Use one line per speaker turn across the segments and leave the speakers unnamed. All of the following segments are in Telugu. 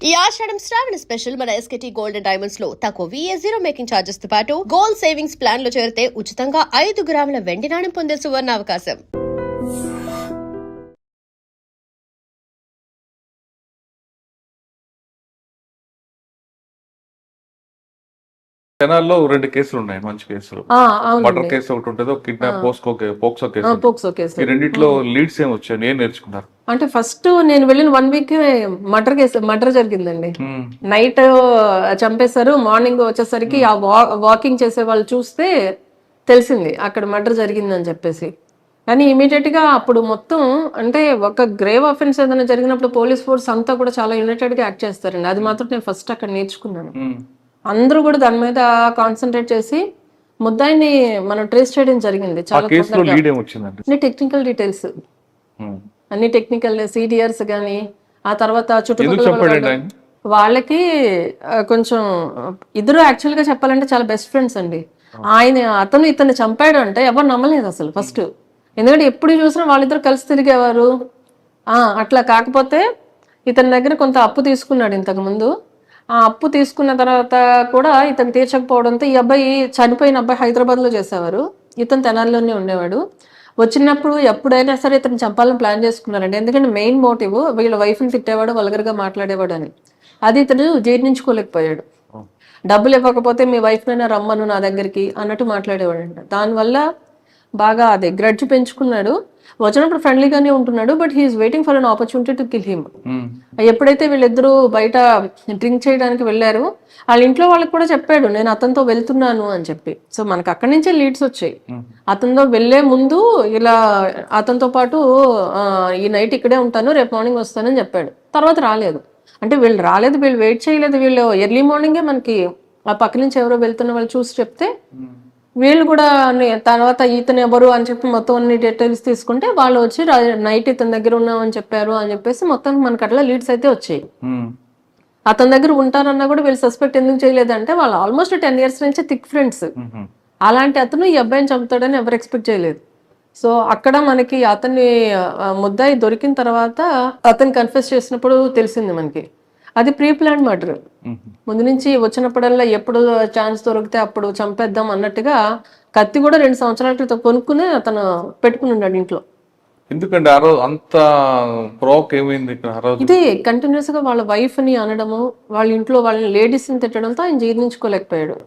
ఈ ఆషాఢం శ్రావణ స్పెషల్ మన ఎస్కేటీ గోల్డ్ అండ్ డైమండ్స్ లో తక్కువ VA0 మేకింగ్ ఛార్జెస్ తో పాటు గోల్డ్ సేవింగ్స్ ప్లాన్ లో చేరితే ఉచితంగా 5 గ్రాముల వెండి నాణెం పొందే సువర్ణ అవకాశం.
తెనాల్లో 2 కేసులు ఉన్నాయి, మంచి కేసులు. మర్డర్ కేసు ఒకటి ఉంటుంది, ఒక కిడ్నాప్ పోక్సో కేసు. ఈ రెండిట్లో లీడ్స్ ఏం వచ్చాయి, ఏం నేర్చుకున్నారు?
అంటే ఫస్ట్ నేను వెళ్ళిన 1 వీక్ మర్డర్ జరిగిందండి. నైట్ చంపేశారు, మార్నింగ్ వచ్చేసరికి ఆ వాకింగ్ చేసే వాళ్ళు చూస్తే తెలిసింది అక్కడ మర్డర్ జరిగిందని చెప్పేసి. కానీ ఇమీడియట్ గా అప్పుడు మొత్తం అంటే ఒక గ్రేవ్ అఫెన్స్ ఏదైనా జరిగినప్పుడు పోలీస్ ఫోర్స్ అంతా కూడా చాలా యునైటెడ్ గా యాక్ట్ చేస్తారండి. అది మాత్రం నేను ఫస్ట్ అక్కడ నేర్చుకున్నాను. అందరూ కూడా దాని మీద కాన్సన్ట్రేట్ చేసి ముద్దాయిని మనం ట్రేస్ చేయడం జరిగింది. చాలా టెక్నికల్ డీటెయిల్స్, అన్ని టెక్నికల్ CDRs గానీ, ఆ తర్వాత చుట్టుపక్కల వాళ్ళకి కొంచెం ఇద్దరు యాక్చువల్ గా చెప్పాలంటే చాలా బెస్ట్ ఫ్రెండ్స్ అండి. అతను ఇతన్ని చంపాడు అంటే ఎవరు నమ్మలేదు అసలు ఫస్ట్. ఎందుకంటే ఎప్పుడు చూసినా వాళ్ళిద్దరు కలిసి తిరిగేవారు. అట్లా కాకపోతే ఇతని దగ్గర కొంత అప్పు తీసుకున్నాడు ఇంతకు ముందు. ఆ అప్పు తీసుకున్న తర్వాత కూడా ఇతను తీర్చకపోవడంతో ఈ అబ్బాయి చనిపోయిన అబ్బాయి హైదరాబాద్ లో చేసేవారు, ఇతను తెనాలిలోనే ఉండేవాడు. వచ్చినప్పుడు ఎప్పుడైనా సరే ఇతను చంపాలని ప్లాన్ చేసుకున్నారండి. ఎందుకంటే మెయిన్ మోటివ్ వీళ్ళ వైఫ్ని తిట్టేవాడు, వల్గర్గా మాట్లాడేవాడు అని. అది ఇతను జీర్ణించుకోలేకపోయాడు. డబ్బులు ఇవ్వకపోతే మీ వైఫ్నైనా రమ్మను నా దగ్గరికి అన్నట్టు మాట్లాడేవాడు అంట. దానివల్ల బాగా అది గ్రడ్జ్ పెంచుకున్నాడు. వచ్చినప్పుడు ఫ్రెండ్లీగానే ఉంటున్నాడు, but he is waiting for an opportunity to kill him. ఎప్పుడైతే వీళ్ళిద్దరూ బయట డ్రింక్ చేయడానికి వెళ్ళారు, వాళ్ళ ఇంట్లో వాళ్ళకి కూడా చెప్పాడు నేను అతనితో వెళ్తున్నాను అని చెప్పి. సో మనకు అక్కడి నుంచే లీడ్స్ వచ్చాయి. అతనితో వెళ్లే ముందు ఇలా అతనితో పాటు ఈ నైట్ ఇక్కడే ఉంటాను, రేపు మార్నింగ్ వస్తానని చెప్పాడు. తర్వాత రాలేదు. అంటే వీళ్ళు రాలేదు, వీళ్ళు వెయిట్ చేయలేదు. వీళ్ళు ఎర్లీ మార్నింగే మనకి ఆ పక్క నుంచి ఎవరో వెళ్తున్న వాళ్ళు చూసి చెప్తే వీళ్ళు కూడా తర్వాత ఇతను ఎవరు అని చెప్పి మొత్తం అన్ని డీటెయిల్స్ తీసుకుంటే వాళ్ళు వచ్చి నైట్ ఇతని దగ్గర ఉన్నామని చెప్పారు అని చెప్పేసి మొత్తం మనకు అట్లా లీడ్స్ అయితే వచ్చాయి. అతని దగ్గర ఉంటారన్నా కూడా వీళ్ళు సస్పెక్ట్ ఎందుకు చేయలేదంటే వాళ్ళు ఆల్మోస్ట్ 10 years నుంచి థిక్ ఫ్రెండ్స్. అలాంటి అతను ఈ అబ్బాయిని చంపుతాడని ఎవరు ఎక్స్పెక్ట్ చేయలేదు. సో అక్కడ మనకి అతన్ని ముద్దాయి దొరికిన తర్వాత అతను కన్ఫెస్ చేసినప్పుడు తెలిసింది మనకి అది ప్రీ ప్లాన్ మర్డర్. ముందు నుంచి వచ్చినప్పుడల్లా ఎప్పుడు ఛాన్స్ దొరికితే అప్పుడు చంపేద్దాం అన్నట్టుగా కత్తి కూడా 2 సంవత్సరాల క్రితం కొనుక్కుని అతను పెట్టుకుని ఉన్నాడు ఇంట్లో.
ఎందుకంటే ఆ రోజు అంత ప్రోక్ ఏమైంది?
ఇది కంటిన్యూస్ గా వాళ్ళ వైఫ్ ని అనడము, వాళ్ళ ఇంట్లో వాళ్ళని లేడీస్ ని తిట్టడంతో ఆయన జీర్ణించుకోలేకపోయాడు.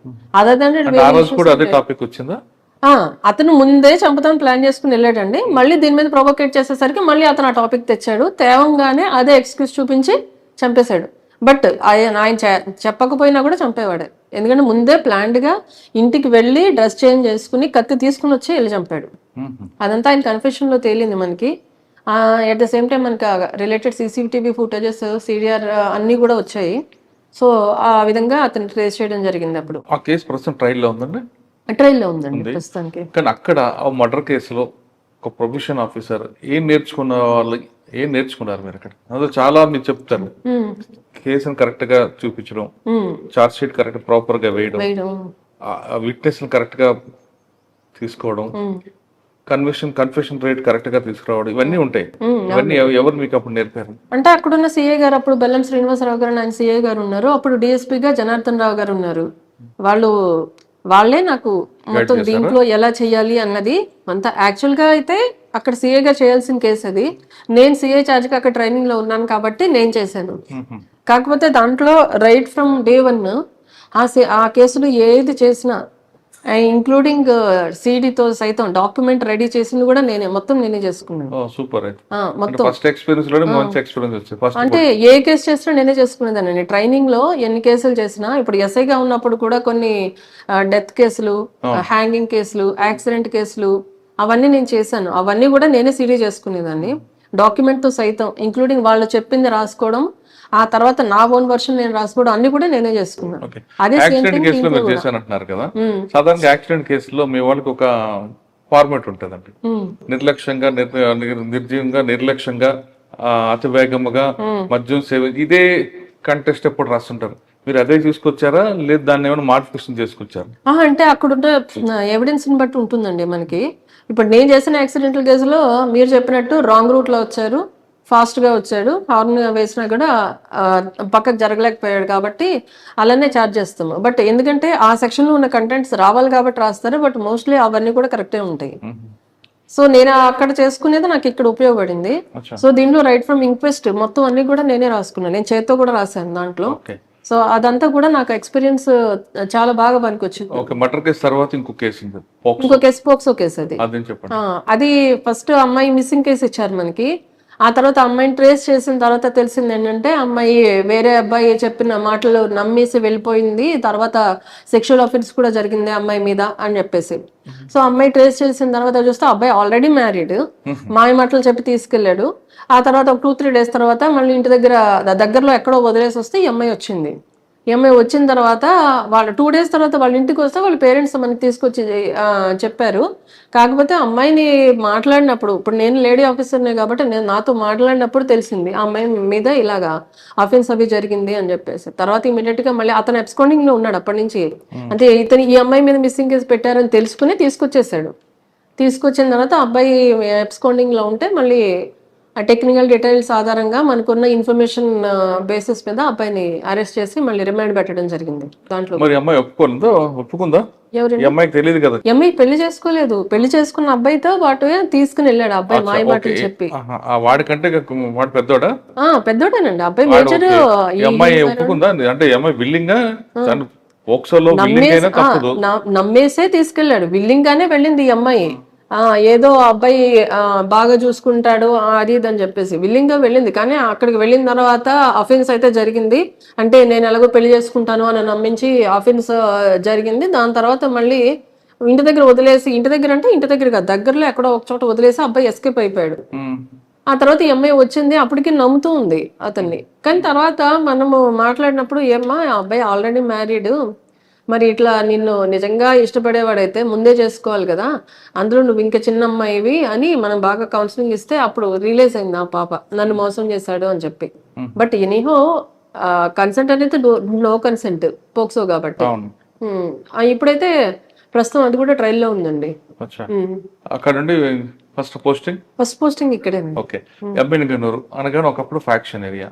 అతను ముందే చంపుతాను ప్లాన్ చేసుకుని వెళ్ళాడండి. మళ్ళీ దీని మీద ప్రొవోకేట్ చేసేసరికి మళ్ళీ అతను ఆ టాపిక్ తెచ్చాడు. తేవంగానే అదే ఎక్స్క్యూజ్ చూపించి చంపేశాడు. బట్ ఆయన చెప్పకపోయినా కూడా చంపేవాడే. ఎందుకంటే ముందే ప్లాన్డ్ గా ఇంటికి వెళ్ళి డ్రెస్ చేంజ్ చేసుకుని కత్తి తీసుకుని వచ్చి వెళ్ళి చంపాడు. అదంతా ఆయన కన్ఫెషన్ లో తేలింది మనకి. అట్ ద సేమ్ టైం మనకి రిలేటెడ్ CCTV ఫుటేజెస్, CDR అన్ని కూడా వచ్చాయి. సో ఆ విధంగా అతను ట్రేస్ చేయడం జరిగింది. అప్పుడు
ఆ కేసు ప్రస్తుతం ట్రయల్లో ఉందండి.
ట్రయల్లో ఉందండి ప్రస్తుతానికి.
కానీ అక్కడ ఆ మర్డర్ కేసులో ఒక ప్రొఫెషన్ ఆఫీసర్ ఏం నేర్చుకున్నారు మీరు అక్కడ? అందులో చాలా మీరు చెప్తారు, కేసును కరెక్ట్ గా చూపించడం, చార్జ్ షీట్ కరెక్ట్ ప్రాపర్ గా వేయడం, విట్నెస్ కరెక్ట్ గా తీసుకోవడం, కన్ఫెషన్ రేట్ కరెక్ట్ గా తీసుకురావడం, ఇవన్నీ ఉంటాయి. ఇవన్నీ ఎవరు మీకు అప్పుడు నేర్పారు?
అంటే అక్కడున్న CA గారు, అప్పుడు బెల్లం శ్రీనివాసరావు గారు ఆయన CA గారు ఉన్నారు. అప్పుడు DSP గా జనార్దన్ రావు గారు ఉన్నారు. వాళ్ళే నాకు మొత్తం దీంట్లో ఎలా చేయాలి అన్నది అంతా. యాక్చువల్ గా అయితే అక్కడ CA గా చేయాల్సిన కేసు అది. నేను CA చార్జ్ గా అక్కడ ట్రైనింగ్ లో ఉన్నాను కాబట్టి నేను చేశాను. కాకపోతే దాంట్లో రైట్ ఫ్రమ్ డే 1 ఆ కేసులు ఏది చేసినా ఇంక్లూడింగ్ CD తో సైతం డాక్యుమెంట్ రెడీ చేసింది కూడా మొత్తం నేనే చేసుకున్నాను. అంటే ఏ కేసు చేసినా నేనే చేసుకునేదాన్ని. ట్రైనింగ్ లో ఎన్ని కేసులు చేసినా, ఇప్పుడు SIగా ఉన్నప్పుడు కూడా కొన్ని డెత్ కేసులు, హ్యాంగింగ్ కేసులు, యాక్సిడెంట్ కేసులు అవన్నీ నేను చేశాను. అవన్నీ కూడా నేనే CD చేసుకునేదాన్ని, డాక్యుమెంట్ తో సైతం ఇంక్లూడింగ్ వాళ్ళు చెప్పింది రాసుకోవడం, ఆ తర్వాత నా ఓన్ వర్షన్ నేను రాసుకోవడం అన్ని కూడా నేనే చేసుకున్నాను.
యాక్సిడెంట్ కేసులో మీరు చేశానంటున్నారు కదా, సాధారణంగా యాక్సిడెంట్ కేసులో మీ వాళ్ళకి ఒక ఫార్మాట్ ఉంటుందండి. నిర్లక్ష్యంగా, నిర్లక్ష్యంగా, అతివేగముగా, మద్యం సేవ, ఇదే కంటెస్ట్ ఎప్పుడు రాస్తుంటారు. మీరు అదే తీసుకొచ్చారా లేదు దాన్ని ఏమైనా మాడిఫికేషన్ చేసుకొచ్చారు?
అంటే అక్కడ ఎవిడెన్స్ ని బట్టి ఉంటుందండి మనకి. ఇప్పుడు నేను చేసిన యాక్సిడెంటల్ కేసులో మీరు చెప్పినట్టు రాంగ్ రూట్ లో వచ్చారు, ఫాస్ట్ గా వచ్చాడు, హార్న్ వేసినా కూడా పక్కకు జరగలేకపోయాడు కాబట్టి అలానే ఛార్జ్ చేస్తాము. బట్ ఎందుకంటే ఆ సెక్షన్ లో ఉన్న కంటెంట్స్ రావాలి కాబట్టి రాస్తారు, బట్ మోస్ట్లీ అవన్నీ కూడా కరెక్టే ఉంటాయి. సో నేను అక్కడ చేసుకునేది నాకు ఇక్కడ ఉపయోగపడింది. సో దీంట్లో రైట్ ఫ్రమ్ ఇంక్వెస్ట్ మొత్తం అన్ని కూడా నేనే రాసుకున్నాను, నేను చేత్తో కూడా రాశాను దాంట్లో. సో అదంతా కూడా నాకు ఎక్స్పీరియన్స్ చాలా బాగా పనికొచ్చింది.
మర్డర్ కేసు తర్వాత ఇంకో కేసు ఉంది,
ఇంకో కేసు పోక్సో కేసు. అది
చెప్పండి.
అది ఫస్ట్ అమ్మాయి మిస్సింగ్ కేసు ఇచ్చారు మనకి. ఆ తర్వాత అమ్మాయిని ట్రేస్ చేసిన తర్వాత తెలిసింది ఏంటంటే అమ్మాయి వేరే అబ్బాయి చెప్పిన మాటలు నమ్మేసి వెళ్ళిపోయింది, తర్వాత సెక్షువల్ అఫెన్స్ కూడా జరిగింది అమ్మాయి మీద అని చెప్పేసి. సో అమ్మాయి ట్రేస్ చేసిన తర్వాత చూస్తే అబ్బాయి ఆల్రెడీ మ్యారీడ్, మాయ మాటలు చెప్పి తీసుకెళ్లాడు. ఆ తర్వాత ఒక 2-3 days తర్వాత మళ్ళీ ఇంటి దగ్గరలో ఎక్కడో వదిలేసి వస్తే ఈ అమ్మాయి వచ్చింది. ఈ అమ్మాయి వచ్చిన తర్వాత వాళ్ళు 2 days తర్వాత వాళ్ళ ఇంటికి వస్తే వాళ్ళ పేరెంట్స్ మనకి తీసుకొచ్చి చెప్పారు. కాకపోతే అమ్మాయిని మాట్లాడినప్పుడు, ఇప్పుడు నేను లేడీ ఆఫీసర్నే కాబట్టి నేను నాతో మాట్లాడినప్పుడు తెలిసింది ఆ అమ్మాయి మీద ఇలాగా అఫెన్స్ అవి జరిగింది అని చెప్పేసి. తర్వాత ఇమీడియట్ గా మళ్ళీ అతను అబ్స్కాండింగ్ లో ఉన్నాడు అప్పటి నుంచి. అంటే ఈ అమ్మాయి మీద మిస్సింగ్ కేసు పెట్టారని తెలుసుకుని తీసుకొచ్చేసాడు. తీసుకొచ్చిన తర్వాత అబ్బాయి అబ్స్కాండింగ్ లో ఉంటే మళ్ళీ ఆ టెక్నికల్ డీటెయిల్స్ ఆధారంగా మనకున్న ఇన్ఫర్మేషన్ బేసిస్ మీద అబ్బాయిని అరెస్ట్ చేసి మళ్ళీ రిమాండ్ పెట్టడం జరిగింది. దాంట్లో
మరి అమ్మాయి ఒప్పుకుందా? అమ్మాయికి తెలియదు కదా,
అమ్మాయి పెళ్లి చేసుకోలేదు. పెళ్లి చేసుకున్న అబ్బాయితో పాటు తీసుకుని వెళ్ళాడు అబ్బాయి మాయ మాటలు చెప్పి.
వాడికంటే వాడు పెద్దోడా?
పెద్దోడేనండి అబ్బాయి. మేజర్
అమ్మాయి ఒప్పుకుందా? అంటే అమ్మాయి విల్లింగ్
నమ్మేసే తీసుకెళ్లాడు, విల్లింగ్ గానే వెళ్ళింది ఈ అమ్మాయి. ఏదో అబ్బాయి బాగా చూసుకుంటాడు అది ఇది అని చెప్పేసి విల్లింగ్ గా వెళ్ళింది. కానీ అక్కడికి వెళ్ళిన తర్వాత అఫెన్స్ అయితే జరిగింది. అంటే నేను ఎలాగో పెళ్లి చేసుకుంటాను అని నమ్మించి అఫెన్స్ జరిగింది. దాని తర్వాత మళ్ళీ ఇంటి దగ్గర వదిలేసి, ఇంటి దగ్గర అంటే ఇంటి దగ్గర కాదు, దగ్గరలో ఎక్కడో ఒక చోట వదిలేసి అబ్బాయి ఎస్కేప్ అయిపోయాడు. ఆ తర్వాత ఈ అమ్మాయి వచ్చింది, అప్పటికి నమ్ముతూ ఉంది అతన్ని. కానీ తర్వాత మనము మాట్లాడినప్పుడు ఏమ్మా అబ్బాయి ఆల్రెడీ మ్యారీడ్, మరి ఇట్లా నిన్ను నిజంగా ఇష్టపడేవాడైతే ముందే చేసుకోవాలి కదా, అందులో నువ్వు ఇంకా చిన్న అమ్మాయివి అని మనం బాగా కౌన్సిలింగ్ ఇస్తే అప్పుడు రియలైజ్ అయింది ఆ పాప నన్ను మోసం చేశాడు అని చెప్పి. బట్ ఎనీహో కన్సెంట్ అనేది నో కన్సెంట్ పోక్సో కాబట్టి. ఇప్పుడైతే ప్రస్తుతం అది కూడా ట్రయల్ లో ఉందండి.
అక్కడ నుండి ఫస్ట్ పోస్టింగ్
ఇక్కడే.
ఓకే. అనగానే ఒకప్పుడు ఫ్యాక్షన్ ఏరియా,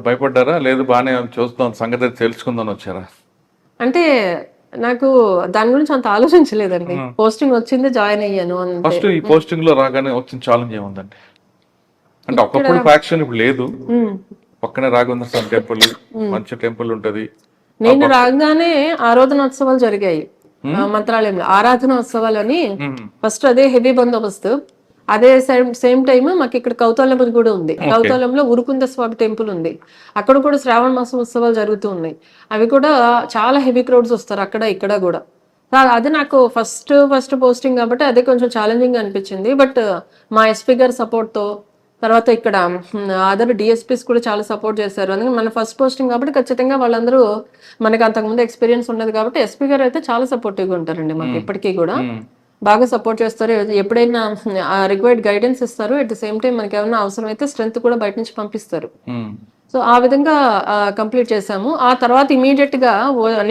భయపడ్డారా? లేదు బాగానే చూస్తాం సంగతి తెలుసుకుందాం వచ్చారా?
అంటే నాకు దాని గురించి అంత ఆలోచించలేదండి. పోస్టింగ్ వచ్చింది, జాయిన్ అయ్యాను.
ఫస్ట్ ఈ పోస్టింగ్ లో రాగానే వచ్చిన ఛాలెంజ్ ఏముందండి? అంటే ఒకప్పుడు ఫ్యాక్షన్ ఇప్పుడు లేదు, పక్కనే రాఘవేంద్ర స్వామి టెంపుల్ మంచి టెంపుల్ ఉంటది.
నేను రాగానే ఆరాధనోత్సవాలు జరిగాయి మంత్రాలయంలో, ఆరాధనోత్సవాలు అని. ఫస్ట్ అదే హెవీ బందోబస్తు. అదే సేమ్ టైమ్ మాకు ఇక్కడ కౌతాలం కూడా ఉంది. కౌతాలంలో ఉరుకుంద స్వామి టెంపుల్ ఉంది, అక్కడ కూడా శ్రావణ మాసం ఉత్సవాలు జరుగుతూ ఉన్నాయి. అవి కూడా చాలా హెవీ క్రౌడ్స్ వస్తారు అక్కడ ఇక్కడ కూడా. అది నాకు ఫస్ట్ పోస్టింగ్ కాబట్టి అదే కొంచెం ఛాలెంజింగ్ అనిపించింది. బట్ మా ఎస్పీ గారి సపోర్ట్ తో, తర్వాత ఇక్కడ అదర్ డిఎస్పీస్ కూడా చాలా సపోర్ట్ చేశారు. అందుకని మన ఫస్ట్ పోస్టింగ్ కాబట్టి ఖచ్చితంగా వాళ్ళందరూ మనకి అంతకుముందు ఎక్స్పీరియన్స్ ఉన్నది కాబట్టి ఎస్పీ గారు అయితే చాలా సపోర్టివ్గా ఉంటారండి మాకు ఇప్పటికీ కూడా. బాగా సపోర్ట్ చేస్తారు, ఎప్పుడైనా రిక్వైర్డ్ గైడెన్స్ ఇస్తారు. అట్ ద సేమ్ టైం మనకి ఏమైనా అవసరం అయితే స్ట్రెంత్ కూడా బయట నుంచి పంపిస్తారు. సో ఆ విధంగా కంప్లీట్ చేసాము. ఆ తర్వాత ఇమీడియట్ గా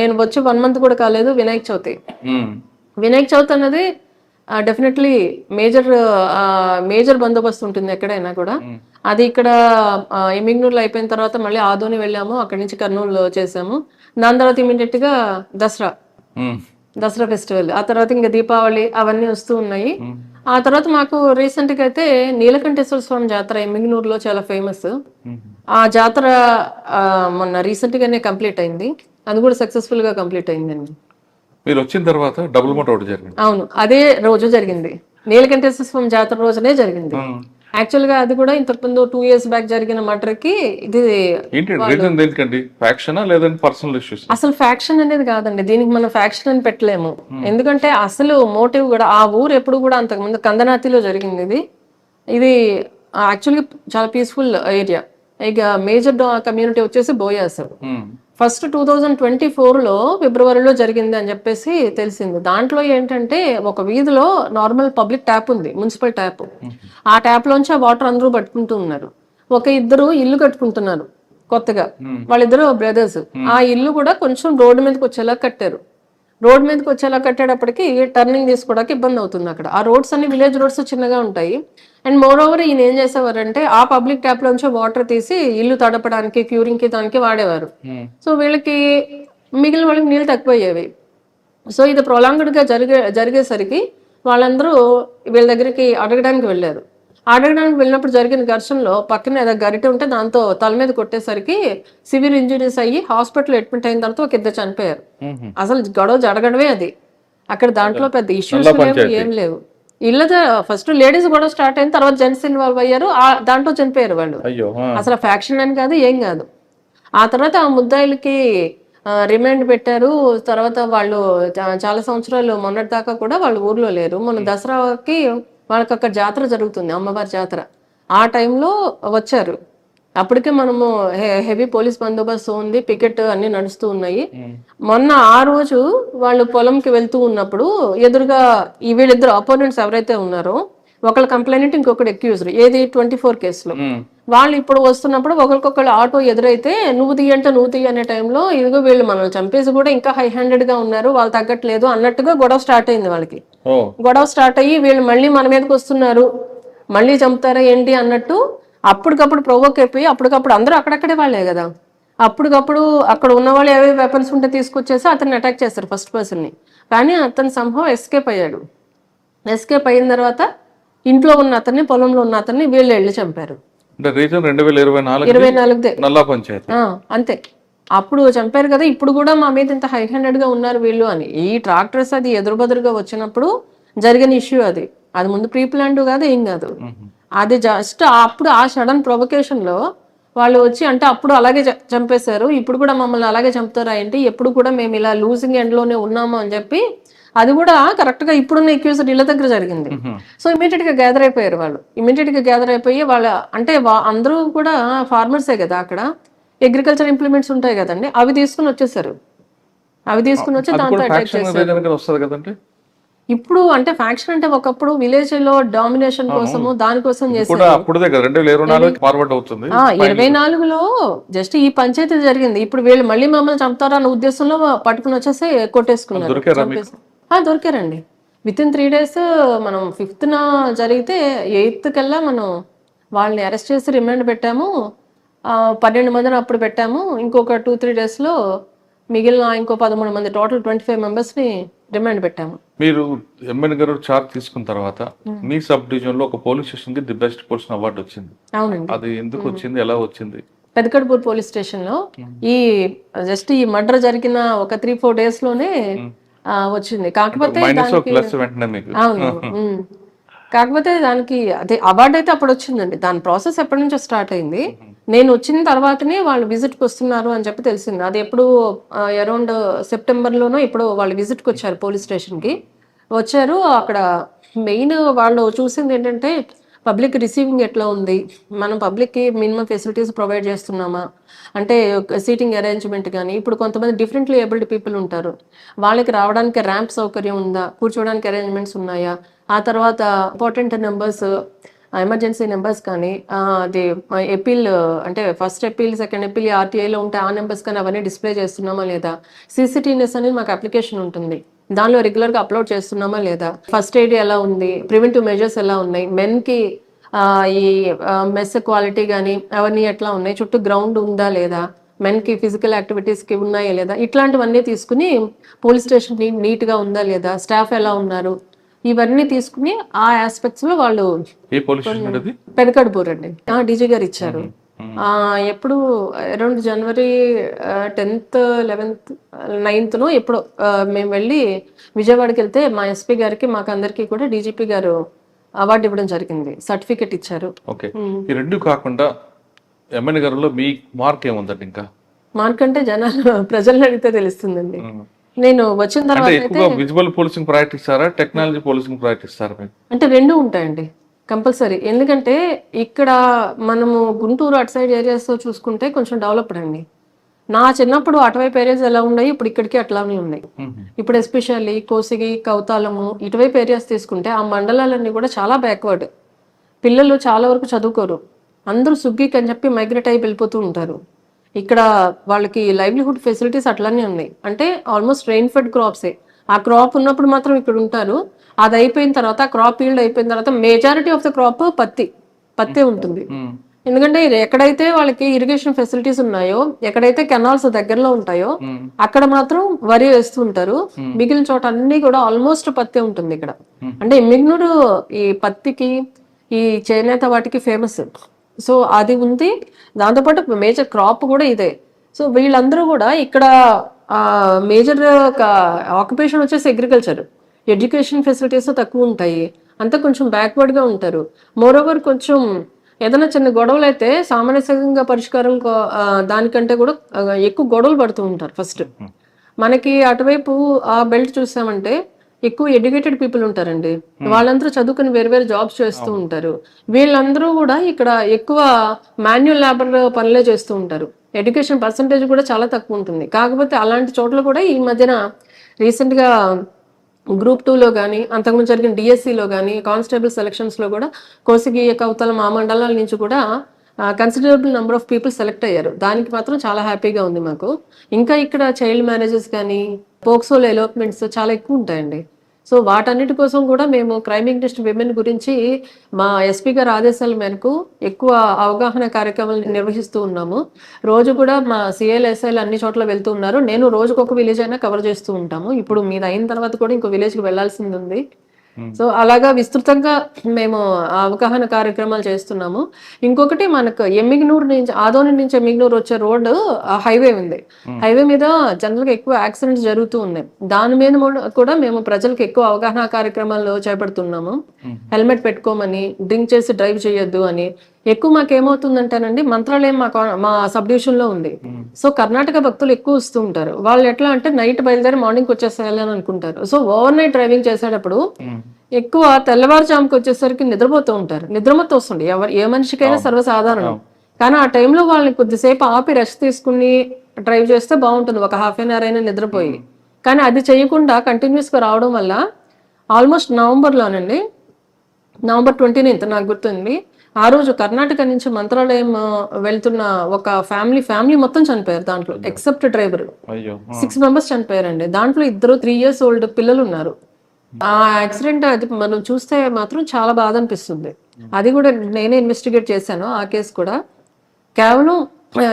నేను వచ్చి 1 month కూడా కాలేదు వినాయక చవితి అన్నది డెఫినెట్లీ మేజర్ బందోబస్తు ఉంటుంది ఎక్కడైనా కూడా. అది ఇక్కడ ఎమ్మిగ్నూరులో అయిపోయిన తర్వాత మళ్ళీ ఆదోని వెళ్ళాము, అక్కడి నుంచి కర్నూలు చేసాము. దాని తర్వాత ఇమీడియట్ గా దసరా ఫెస్టివల్, ఆ తర్వాత ఇంకా దీపావళి అవన్నీ వస్తూ ఉన్నాయి. ఆ తర్వాత మాకు రీసెంట్ గా అయితే నీలకంఠేశ్వర స్వామి జాతర ఎమ్మిగ్నూరులో చాలా ఫేమస్. ఆ జాతర మొన్న రీసెంట్ గానే కంప్లీట్ అయింది, అది కూడా సక్సెస్ఫుల్ గా కంప్లీట్ అయిందండి.
మీరు వచ్చిన తర్వాత డబుల్ మోట్ ఒకటి జరిగింది.
అవును, అదే రోజు జరిగింది, నీలకంఠేశ్వర స్వామి జాతర రోజునే జరిగింది. యాక్చువల్ గా అది కూడా ఇంతకు ముందు 2 years బ్యాక్ జరిగిన మర్డర్ కి ఇది అసలు ఫ్యాక్షన్ అనేది కాదండి. దీనికి మనం ఫ్యాక్షన్ అని పెట్టలేము, ఎందుకంటే అసలు మోటివ్ కూడా ఆ ఊరు ఎప్పుడు కూడా అంతకు ముందు కందనాతిలో జరిగింది. ఇది యాక్చువల్గా చాలా పీస్ఫుల్ ఏరియా. ఇక మేజర్ కమ్యూనిటీ వచ్చేసి బోయాస్. ఫస్ట్ 2024లో ఫిబ్రవరిలో జరిగింది అని చెప్పేసి తెలిసింది. దాంట్లో ఏంటంటే ఒక వీధిలో నార్మల్ పబ్లిక్ ట్యాప్ ఉంది, మున్సిపల్ ట్యాప్. ఆ ట్యాప్ లోంచి ఆ వాటర్ అందరూ పట్టుకుంటూ ఉన్నారు. ఇద్దరు ఇల్లు కట్టుకుంటున్నారు కొత్తగా, వాళ్ళిద్దరు బ్రదర్స్. ఆ ఇల్లు కూడా కొంచెం రోడ్డు మీదకి వచ్చేలా కట్టారు. రోడ్ మీదకి వచ్చేలా కట్టేటప్పటికి టర్నింగ్ తీసుకోవడానికి ఇబ్బంది అవుతుంది అక్కడ. ఆ రోడ్స్ అన్ని విలేజ్ రోడ్స్ చిన్నగా ఉంటాయి. అండ్ మోర్ ఓవర్ ఈయన ఏం చేసేవారంటే ఆ పబ్లిక్ ట్యాప్ లోంచి వాటర్ తీసి ఇల్లు తడపడానికి, క్యూరింగ్ కి దానికి వాడేవారు. సో వీళ్ళకి మిగిలిన వాళ్ళకి నీళ్ళు తక్కువయ్యేవి. సో ఇది ప్రొలాంగ్డ్ గా జరిగేసరికి వాళ్ళందరూ వీళ్ళ దగ్గరికి అడగడానికి వెళ్ళారు. అడగడానికి వెళ్ళినప్పుడు జరిగిన ఘర్షణలో పక్కన ఏదో గరిటె ఉంటే దాంతో తల మీద కొట్టేసరికి సివియర్ ఇంజురీస్ అయ్యి హాస్పిటల్ అడ్మిట్ అయిన తర్వాత ఒక ఇద్దరు చనిపోయారు. అసలు గొడవ జరగడమే అది. అక్కడ దాంట్లో పెద్ద ఇష్యూస్ లేవు, ఏం లేవు. ఇళ్ళతో ఫస్ట్ లేడీస్ గొడవ స్టార్ట్ అయిన తర్వాత జెంట్స్ ఇన్వాల్వ్ అయ్యారు, దాంట్లో చనిపోయారు వాళ్ళు. అసలు ఫ్యాక్షన్ అని కాదు, ఏం కాదు. ఆ తర్వాత ఆ ముద్దాయిలకి రిమాండ్ పెట్టారు. తర్వాత వాళ్ళు చాలా సంవత్సరాలు మొన్నటి దాకా కూడా వాళ్ళు ఊర్లో లేరు. మొన్న దసరాకి వాళ్ళకి అక్కడ జాతర జరుగుతుంది, అమ్మవారి జాతర. ఆ టైంలో వచ్చారు. అప్పటికే మనము హెవీ పోలీస్ బందోబస్తు ఉంది, పికెట్ అన్ని నడుస్తూ ఉన్నాయి. మొన్న ఆ రోజు వాళ్ళు పొలంకి వెళ్తూ ఉన్నప్పుడు ఎదురుగా ఈ వీళ్ళిద్దరు అపోనెంట్స్ ఎవరైతే ఉన్నారో, ఒకళ్ళు కంప్లైంట్, ఇంకొకటి అక్యూజ్డ్, ఏది 24 కేసులో. వాళ్ళు ఇప్పుడు వస్తున్నప్పుడు ఒకరికొకళ్ళు ఆటో ఎదురైతే నువ్వు తీయ అనే టైంలో ఇదిగో వీళ్ళు మనల్ని చంపేసి కూడా ఇంకా హై హ్యాండెడ్ గా ఉన్నారు, వాళ్ళు తగ్గట్లేదు అన్నట్టుగా గొడవ స్టార్ట్ అయింది వాళ్ళకి. గొడవ స్టార్ట్ అయ్యి వీళ్ళు మళ్ళీ మన మీదకి వస్తున్నారు, మళ్ళీ చంపుతారా ఏంటి అన్నట్టు అప్పటికప్పుడు ప్రొవోక్ అయిపోయి అప్పటికప్పుడు అందరూ అక్కడక్కడే వాళ్ళే కదా, అప్పటికప్పుడు అక్కడ ఉన్న వాళ్ళు ఏవే వెపన్స్ ఉంటే తీసుకొచ్చేసి అతన్ని అటాక్ చేస్తారు ఫస్ట్ పర్సన్ ని. కానీ అతను సంభవం ఎస్కేప్ అయ్యాడు. ఎస్కేప్ అయిన తర్వాత ఇంట్లో ఉన్న అతన్ని, పొలంలో ఉన్న అతన్ని వీళ్ళు వెళ్ళి చంపారు. 2024
నల్లా పంచాయతీ
అంతే. అప్పుడు చంపారు కదా, ఇప్పుడు కూడా మా మీద ఇంత హై హ్యాండెడ్ గా ఉన్నారు వీళ్ళు అని. ఈ ట్రాక్టర్స్ అది ఎదురుబదురుగా వచ్చినప్పుడు జరిగిన ఇష్యూ అది. అది ముందు ప్రీ ప్లాన్డ్ కాదు, ఏం కాదు. అది జస్ట్ అప్పుడు ఆ సడన్ ప్రొవకేషన్ లో వాళ్ళు వచ్చి అంటే అప్పుడు అలాగే చంపేశారు, ఇప్పుడు కూడా మమ్మల్ని అలాగే చంపుతారా ఏంటి, ఎప్పుడు కూడా మేము ఇలా లూజింగ్ ఎండ్ లోనే ఉన్నాము అని చెప్పి, అది కూడా కరెక్ట్ గా ఇప్పుడున్న అక్యూజ్డ్ ఇళ్ళ దగ్గర జరిగింది. సో ఇమీడియట్ గా గ్యాదర్ అయిపోయారు వాళ్ళు. ఇమీడియట్ గా గ్యాదర్ అయిపోయి వాళ్ళ అంటే అందరూ కూడా ఫార్మర్సే కదా, అక్కడ అగ్రికల్చర్ ఇంప్లిమెంట్స్ ఉంటాయి కదండి, అవి తీసుకుని వచ్చేసారు. అవి తీసుకుని వచ్చి దాంతో అటాక్ చేశారు. ఇప్పుడు అంటే ఫ్యాక్షన్ అంటే ఒకప్పుడు విలేజ్ లో డామినేషన్ కోసము దానికోసం చేశారు. 24లో జస్ట్ ఈ పంచాయతీ జరిగింది. ఇప్పుడు వీళ్ళు మళ్ళీ మమ్మల్ని చంపుతారా అన్న ఉద్దేశంలో పట్టుకుని వచ్చేసి కొట్టేసుకున్నారు. దొరికారండి. Within 3 days. మనం 5th జరిగితే 8th కల్లా మనం వాళ్ళని అరెస్ట్ చేసి రిమాండ్ పెట్టాము. 12 మందిని అప్పుడు పెట్టాము. ఇంకొక 2-3 days లో మిగిలిన ఇంకో 13 మంది, టోటల్ 25 members ని రిమాండ్ పెట్టాము.
మీరు ఎమ్మెల్యే గారు చార్జ్ తీసుకున్న తర్వాత మీ సబ్ డివిజన్ లో ఒక పోలీస్ స్టేషన్ కి ది బెస్ట్ పోలీస్ అవార్డు వచ్చింది.
అవునండి.
అది ఎందుకు వచ్చింది, ఎలా వచ్చింది?
పెదకడ్పూర్ పోలీస్ స్టేషన్ లో ఈ జస్ట్ ఈ మర్డర్ జరిగిన ఒక 3-4 days లోనే వచ్చింది. కాకపోతే కాకపోతే దానికి అదే అవార్డు అయితే అప్పుడు వచ్చిందండి. దాని ప్రాసెస్ ఎప్పటి నుంచో స్టార్ట్ అయింది. నేను వచ్చిన తర్వాతనే వాళ్ళు విజిట్కి వస్తున్నారు అని చెప్పి తెలిసింది. అది ఎప్పుడు అరౌండ్ సెప్టెంబర్లోనో ఇప్పుడు వాళ్ళు విజిట్కి వచ్చారు, పోలీస్ స్టేషన్కి వచ్చారు. అక్కడ మెయిన్ వాళ్ళు చూసింది ఏంటంటే పబ్లిక్ రిసీవింగ్ ఎట్లా ఉంది, మనం పబ్లిక్కి మినిమం ఫెసిలిటీస్ ప్రొవైడ్ చేస్తున్నామా, అంటే సీటింగ్ అరేంజ్మెంట్ కానీ, ఇప్పుడు కొంతమంది డిఫరెంట్లీ ఏబుల్డ్ పీపుల్ ఉంటారు, వాళ్ళకి రావడానికి ర్యాంప్ సౌకర్యం ఉందా, కూర్చోడానికి అరేంజ్మెంట్స్ ఉన్నాయా, ఆ తర్వాత ఇంపార్టెంట్ నెంబర్స్, ఎమర్జెన్సీ నెంబర్స్ కానీ, అది ఎపీల్ అంటే ఫస్ట్ ఎపీల్, సెకండ్ ఎపీల్ ఆర్టీఐలో ఉంటే ఆ నెంబర్స్ కానీ అవన్నీ డిస్ప్లే చేస్తున్నామా లేదా, CCTVNess అనేది మాకు అప్లికేషన్ ఉంటుంది, దానిలో రెగ్యులర్గా అప్లోడ్ చేస్తున్నామా లేదా, ఫస్ట్ ఎయిడ్ ఎలా ఉంది, ప్రివెంటివ్ మెజర్స్ ఎలా ఉన్నాయి, మెన్కి ఈ మెస్ క్వాలిటీ కానీ అవన్నీ ఎట్లా ఉన్నాయి, చుట్టూ గ్రౌండ్ ఉందా లేదా, మెన్కి ఫిజికల్ యాక్టివిటీస్కి ఉన్నాయా లేదా, ఇట్లాంటివన్నీ తీసుకుని పోలీస్ స్టేషన్ నీట్గా ఉందా లేదా, స్టాఫ్ ఎలా ఉన్నారు, ఇవన్నీ తీసుకుని ఆ ఆస్పెక్ట్స్ లో వాళ్ళు పెదకడ్పూర్ అండి డీజీ గారు ఇచ్చారు. ఎప్పుడు అరౌండ్ జనవరి 10th, 11th, 9th ఎప్పుడు మేము వెళ్ళి విజయవాడకి వెళ్తే మా ఎస్పీ గారికి మాకు అందరికి కూడా డీజీపీ గారు అవార్డు ఇవ్వడం జరిగింది, సర్టిఫికెట్ ఇచ్చారు.
ఈ రెండు కాకుండా ఎమ్మెల్యే గారిలో మీ మార్క్ ఏముందండి? ఇంకా
మార్క్ అంటే జనాలు ప్రజలను అడిగితే తెలుస్తుందండి. నేను వచ్చిన తర్వాత
విజువల్ పోలీసింగ్ ప్రయత్నిస్తారా, టెక్నాలజీ పోలీసింగ్ ప్రయత్నిస్తారా? అంటే
రెండు ఉంటాయండి కంపల్సరీ. ఎందుకంటే ఇక్కడ మనము గుంటూరు అటు సైడ్ ఏరియాస్ చూసుకుంటే కొంచెం డెవలప్డ్ అండి. నా చిన్నప్పుడు అటువైపు ఏరియాస్ ఎలా ఉన్నాయి, ఇప్పుడు ఇక్కడికి అట్లానే ఉన్నాయి. ఇప్పుడు ఎస్పెషల్లీ కోసిగి, కౌతాలము ఇటువైపు ఏరియాస్ తీసుకుంటే ఆ మండలాలన్నీ కూడా చాలా బ్యాక్వర్డ్. పిల్లలు చాలా వరకు చదువుకోరు, అందరూ సుగ్గికి అని చెప్పి మైగ్రేట్ అయ్యి వెళ్ళిపోతూ ఉంటారు. ఇక్కడ వాళ్ళకి లైవ్లీహుడ్ ఫెసిలిటీస్ అట్లానే ఉన్నాయి. అంటే ఆల్మోస్ట్ రెయిన్ ఫెడ్ క్రాప్సే, ఆ క్రాప్ ఉన్నప్పుడు మాత్రం ఇక్కడ ఉంటారు. అది అయిపోయిన తర్వాత క్రాప్ ఈల్డ్ అయిపోయిన తర్వాత మెజారిటీ ఆఫ్ ద క్రాప్ పత్తే ఉంటుంది. ఎందుకంటే ఇది ఎక్కడైతే వాళ్ళకి ఇరిగేషన్ ఫెసిలిటీస్ ఉన్నాయో, ఎక్కడైతే కెనాల్స్ దగ్గరలో ఉంటాయో అక్కడ మాత్రం వరి వేస్తూ ఉంటారు. మిగిలిన చోట అన్ని కూడా ఆల్మోస్ట్ పత్తే ఉంటుంది ఇక్కడ. అంటే ఎమ్మిగ్నూరు ఈ పత్తికి, ఈ చేనేత వాటికి ఫేమస్. సో అది ఉంది. దాంతోపాటు మేజర్ క్రాప్ కూడా ఇదే. సో వీళ్ళందరూ కూడా ఇక్కడ మేజర్ ఆక్యుపేషన్ వచ్చేసి అగ్రికల్చర్. ఎడ్యుకేషన్ ఫెసిలిటీస్ తక్కువ ఉంటాయి, అంతా కొంచెం బ్యాక్వర్డ్ గా ఉంటారు. మోరోవర్ కొంచెం ఏదైనా చిన్న గొడవలు అయితే సామాన్యంగా పరిష్కారం దానికంటే కూడా ఎక్కువ గొడవలు పడుతూ ఉంటారు ఫస్ట్. మనకి అటువైపు ఆ బెల్ట్ చూసామంటే ఎక్కువ ఎడ్యుకేటెడ్ పీపుల్ ఉంటారండి. వాళ్ళందరూ చదువుకుని వేరు వేరు జాబ్స్ చేస్తూ ఉంటారు. వీళ్ళందరూ కూడా ఇక్కడ ఎక్కువ మాన్యువల్ లేబర్ పనులే చేస్తూ ఉంటారు. ఎడ్యుకేషన్ పర్సంటేజ్ కూడా చాలా తక్కువ ఉంటుంది. కాకపోతే అలాంటి చోట్ల కూడా ఈ మధ్యన రీసెంట్ గా గ్రూప్ 2లో కానీ, అంతకుముందు జరిగిన డిఎస్సిలో కానీ, కానిస్టేబుల్ సెలక్షన్స్ లో కూడా కోసిగి, కౌతల, మా మండలాల నుంచి కూడా considerable number of people select అయ్యారు. దానికి మాత్రం చాలా హ్యాపీగా ఉంది మాకు. ఇంకా ఇక్కడ చైల్డ్ మ్యారేజెస్ కానీ, పోక్సోలో ఎలోప్మెంట్స్ చాలా ఎక్కువ ఉంటాయండి. సో వాటన్నిటి కోసం కూడా మేము క్రైమ్ అగెయిన్స్ట్ విమెన్ గురించి మా ఎస్పీ గారి ఆదేశాల మేరకు ఎక్కువ అవగాహన కార్యక్రమాలు నిర్వహిస్తూ ఉన్నాము. రోజు కూడా మా సిఐలు, ఎస్ఐలు అన్ని చోట్ల వెళ్తూ ఉన్నారు. నేను రోజుకు ఒక విలేజ్ అయినా కవర్ చేస్తూ ఉంటాము. ఇప్పుడు మీది అయిన తర్వాత కూడా ఇంకో విలేజ్కి వెళ్లాల్సింది ఉంది. సో అలాగా విస్తృతంగా మేము అవగాహన కార్యక్రమాలు చేస్తున్నాము. ఇంకొకటి మనకు ఎమ్మిగ్నూరు నుంచి, ఆదోని నుంచి ఎమ్మిగ్నూరు వచ్చే రోడ్డు హైవే ఉంది. హైవే మీద జనరల్ గా ఎక్కువ యాక్సిడెంట్స్ జరుగుతూ ఉన్నాయి. దాని మీద కూడా మేము ప్రజలకు ఎక్కువ అవగాహన కార్యక్రమాలు చేపడుతున్నాము. హెల్మెట్ పెట్టుకోమని, డ్రింక్ చేసి డ్రైవ్ చేయొద్దు అని. ఎక్కువ మాకేమవుతుందంటేనండి, మంత్రాలయం మా సబ్ డివిజన్ లో ఉంది. సో కర్ణాటక భక్తులు ఎక్కువ వస్తూ ఉంటారు. వాళ్ళు ఎట్లా అంటే నైట్ బయలుదేరి మార్నింగ్ వచ్చేసేయాలి అని అనుకుంటారు. సో ఓవర్ నైట్ డ్రైవింగ్ చేసేటప్పుడు ఎక్కువ తెల్లవారుజాముకి వచ్చేసరికి నిద్రపోతూ ఉంటారు. నిద్రమత్తు వస్తుంది ఏ మనిషికైనా సర్వసాధారణం. కానీ ఆ టైంలో వాళ్ళని కొద్దిసేపు ఆపి రెస్ట్ తీసుకుని డ్రైవ్ చేస్తే బాగుంటుంది, ఒక హాఫ్ అన్ అవర్ అయినా నిద్రపోయి. కానీ అది చేయకుండా కంటిన్యూస్ గా రావడం వల్ల ఆల్మోస్ట్ నవంబర్లోనండి, నవంబర్ 29 నాకు గుర్తుంది, ఆ రోజు కర్ణాటక నుంచి మంత్రాలయం వెళ్తున్న ఒక ఫ్యామిలీ మొత్తం చనిపోయారు. దాంట్లో ఎక్సెప్ట్ డ్రైవర్ 6 మెంబర్స్ చనిపోయారండి. దాంట్లో 3 years ఓల్డ్ పిల్లలు ఉన్నారు. ఆ యాక్సిడెంట్ అది మనం చూస్తే మాత్రం చాలా బాధ అనిపిస్తుంది. అది కూడా నేనే ఇన్వెస్టిగేట్ చేశాను ఆ కేసు కూడా. కేవలం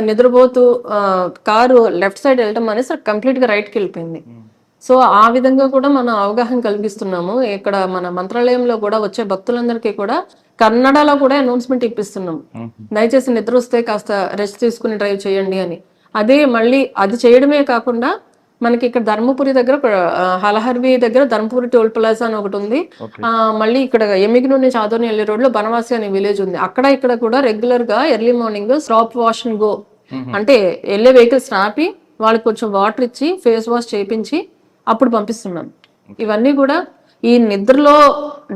నిద్రపోతూ కారు లెఫ్ట్ సైడ్ వెళ్ళటం అనేసి కంప్లీట్ గా రైట్కి వెళ్ళిపోయింది. సో ఆ విధంగా కూడా మనం అవగాహన కలిగిస్తున్నాము. ఇక్కడ మన మంత్రాలయంలో కూడా వచ్చే భక్తులందరికీ కూడా కన్నడలో కూడా అనౌన్స్మెంట్ ఇప్పిస్తున్నాం. దయచేసి నిద్ర వస్తే కాస్త రెస్ట్ తీసుకుని డ్రైవ్ చేయండి అని. అదే మళ్ళీ అది చేయడమే కాకుండా మనకి ఇక్కడ ధర్మపురి దగ్గర, హలహర్వి దగ్గర ధర్మపురి టోల్ ప్లాజా అని ఒకటి ఉంది. మళ్ళీ ఇక్కడ ఎమ్మిగ్నూరు నుంచి ఆదోని వెళ్ళే రోడ్ లో బనవాసి అనే విలేజ్ ఉంది. అక్కడ ఇక్కడ కూడా రెగ్యులర్ గా early morning stop wash and go, అంటే వెళ్ళే వెహికల్స్ ఆపి వాళ్ళకి కొంచెం వాటర్ ఇచ్చి ఫేస్ వాష్ చేయించి అప్పుడు పంపిస్తున్నాం. ఇవన్నీ కూడా ఈ నిద్రలో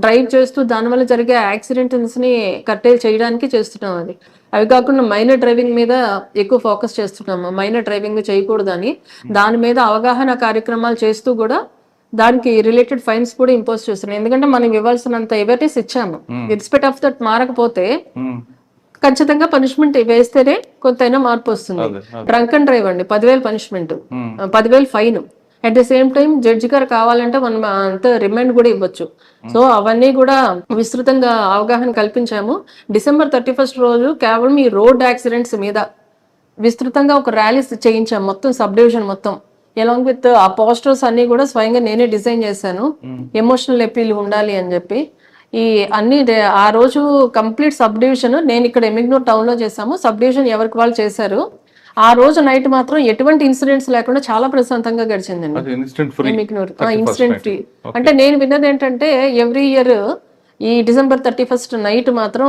డ్రైవ్ చేస్తూ దానివల్ల జరిగే యాక్సిడెంట్స్ ని కట్టేలు చేయడానికి చేస్తున్నాం. అవి కాకుండా మైనర్ డ్రైవింగ్ మీద ఎక్కువ ఫోకస్ చేస్తున్నాము. మైనర్ డ్రైవింగ్ చేయకూడదని దాని మీద అవగాహన కార్యక్రమాలు చేస్తూ కూడా దానికి రిలేటెడ్ ఫైన్స్ కూడా ఇంపోజ్ చేస్తున్నాం. ఎందుకంటే మనం ఇవ్వాల్సినంత అవేర్నెస్ ఇచ్చాము. ఇన్స్పెక్ట్ ఆఫ్ దట్ మారకపోతే ఖచ్చితంగా పనిష్మెంట్ వేస్తేనే కొంతైనా మార్పు వస్తుంది. డ్రంక్ అండ్ డ్రైవ్ అండి 10,000 punishment, 10,000 fine. At the same time judge గారు కావాలంటే మనం అంత రిమైండ్ కూడా ఇవ్వచ్చు. సో అవన్నీ కూడా విస్తృతంగా అవగాహన కల్పించాము. December 31 రోజు కేవలం ఈ రోడ్ యాక్సిడెంట్స్ మీద విస్తృతంగా ఒక ర్యాలీస్ చేయించాము మొత్తం సబ్ డివిజన్ మొత్తం. ఎలాంగ్ విత్ ఆ పోస్టర్స్ అన్ని కూడా స్వయంగా నేనే డిజైన్ చేశాను. ఎమోషనల్ అపీల్ ఉండాలి అని చెప్పి. ఈ అన్ని ఆ రోజు కంప్లీట్ సబ్ డివిజన్, నేను ఇక్కడ ఎమ్మిగ్నూరు టౌన్ లో చేసాము, సబ్ డివిజన్ ఎవరికి వాళ్ళు చేశారు. ఆ రోజు నైట్ మాత్రం ఎటువంటి ఇన్సిడెంట్స్ లేకుండా చాలా ప్రశాంతంగా గడిచిందండి ఇన్సిడెంట్ ఫ్రీ. అంటే నేను విన్నది ఏంటంటే ఎవ్రీ ఇయర్ ఈ December 31 నైట్ మాత్రం